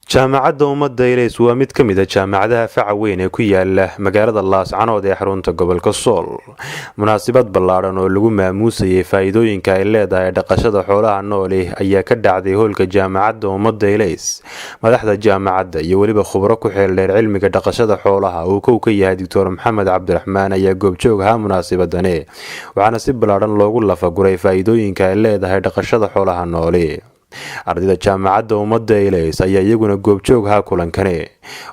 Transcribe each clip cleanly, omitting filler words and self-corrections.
jaamacadda ummadda Ilays waa mid ka mid ah jaamacadaha faca weyn ee ku yaala magaalada Laascanood ee xarunta gobolka Sool. Munaasabad ballaaran oo lagu maamuusayay faa'iidooyinka ay leedahay dhaqashada xoolaha nool ayaa ka dhacday hoolka jaamacadda ummadda Ilays. Madaxda jaamacadda iyo waliba khubaro ku xeel dheer cilmiga dhaqashada xoolaha oo ka yahay Dr. Maxamed Cabdiraxmaan ayaa goobjoog ahaa munaasabadani, waxaana si ballaaran loogu lafaguray faa'iidooyinka ay leedahay dhaqashada xoolaha nool. ardayda jaamacadda ummadda Ilays ayaa iyaguna goobjoog ahaa kulankani,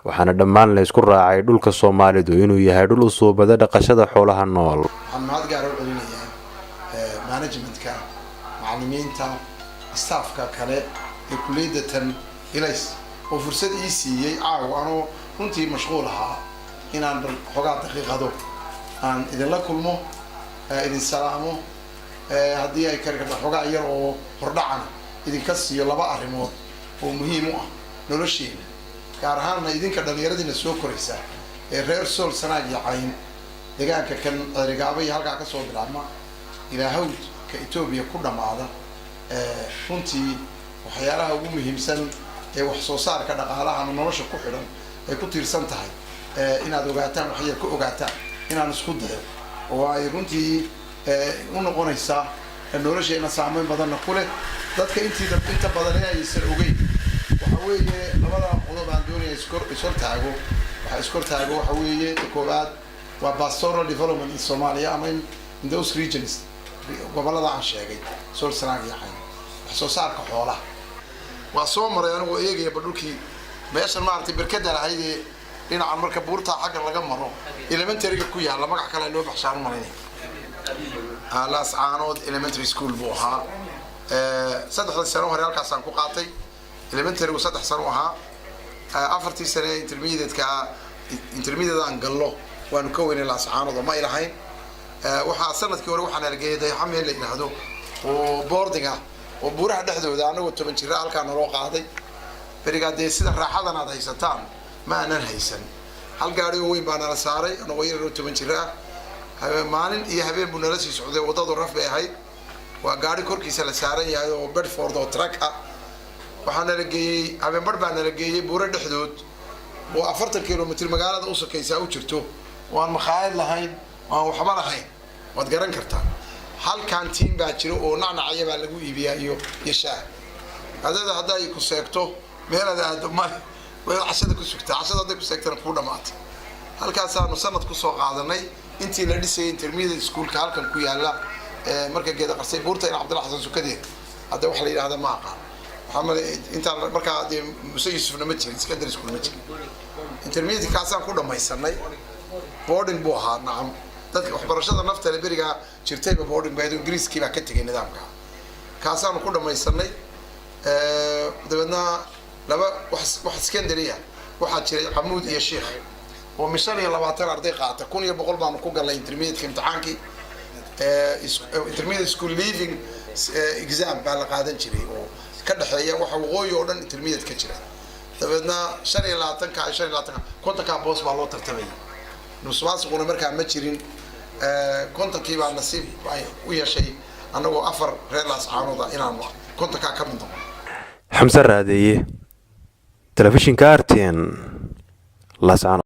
waxaana dhammaan la isku raacay dhulka Soomaalidu inuu yahay dhul u suubada dhaqashada xoolaha nool. maxamed gaar oo dhalinayaa managementka, macallimiinta, staffka kale ee kulliyadda Ilays oo fursad ii siiyay caawa anoo runtii mashquul ahaa inaan xogaa daqiiqado aan idinla kulmo, idin salaamo, haddii ay karkarto xogaa yar oo hordhacana idinka siiyo laba arrimood oo muhiim u ah nolosheena, gaar ahaan idinka dhalinyaradiina soo koraysa ee reer Sool Sanaag iyo Cayn deegaanka kan Arigaaba iyo halkaa ka soo bilaabma ilaa hawdka Itoobiya ku dhamaada. runtii waxyaalaha ugu muhiimsan ee wax soo saarka dhaqaalaha nolosha ku xidhan ay ku tiirsan tahay inaad ogaataan, wax yar ku ogaataan inaan isku dayo oo ay runtii u noqonaysaa nolosheena saameyn badan ku leh. dadka inta badan aysan ogeyn waxa weeye labada qodob aan doonayaa iskortaago waxa weeye koowaad waa pastoral development in Somalia ama in those regions gobolada aan sheegay Sool Sanaag iyo Cayn, wax soo saarka xoolaha waa soo maray anigoo eegaya dhulkii meeshan maartay barkada lahayd dhinaca marka buurta xagga laga maro elementary-ga ku yaala magac kale loo baxshaan marinay Laascanood elementary school buu ahaa. saddex sano hore halkaasaan ku qaatay elementary-gu 3 sano ahaa. 4 sano intermediate aan gallo waanu ka weynay Laascanood ma ilahayn. waxaa sanadkii hore waxaan argayday xameel la yiraahdo oo boarding ah oo buuraha dhexdooda anagoo 10 jir halkaan noo qaaday. barigaadee sida raaxadan aad haysataan ma aanan haysan. hal gaari oo weyn baan la saaray anagoo yar 10 jir ah. maalin iyo habeen buu nala sii socday wadada raf bay ahayd. waa gaari korkiisa la saaran yahay oo Bedford oo truck ah. waxaan la geeyay habeen bar baan la geeyay buuro dhexdood oo 40 kilomitir magaalada u sokaysa u jirto, waan maqaayad lahayn, waan waxba lahayn. waad garan kartaa hal canteen baa jiro oo nacnacaya baa lagu iibiyaa iyo shaah. hadda ay ku seegto meelada aad ma way cashada ku sugtaa, cashada hadday ku seegtana ku dhamaatay. halkaasaanu sanad ku soo qaadanay intii la dhisay intermediate schoolka halkan ku yaala marka geeda qarsay buurta in Cabdullah Xasan Sukadeed hadda wax la yiraahdo ma aqaan. waxaan inta marka Muuse Yuusufna ma jirin, secondary school ma jirin. intermediate kaasaan ku dhamaysanay. boarding buu ahaa nacam. dadka waxbarashada nafta la bariga jirtay boarding baa Ingiriiskii baa ka tagay nidaamka. kaasaan ku dhamaysanay. dabadna laba wax secondary ah waxa jiray Xamuud iyo Sheekh oo mishan iyo 20 arday qaata 1100 baan ku galay intermediate imtixaankii. intermediate school leaving exam baa la qaadan jiray oo ka dhaxeeya waxa waqooyi oo dhan intermediate ka jira. dabadna 25 kontanka boos baa loo tartamay. nuswaasquna markaa ma jirin. kontankii baa nasiib u yeeshay anagoo 4 reer Laascanood inaan kontanka ka mid noqon. Xamse Raadeeye, telefishinka RTN, Laascanood.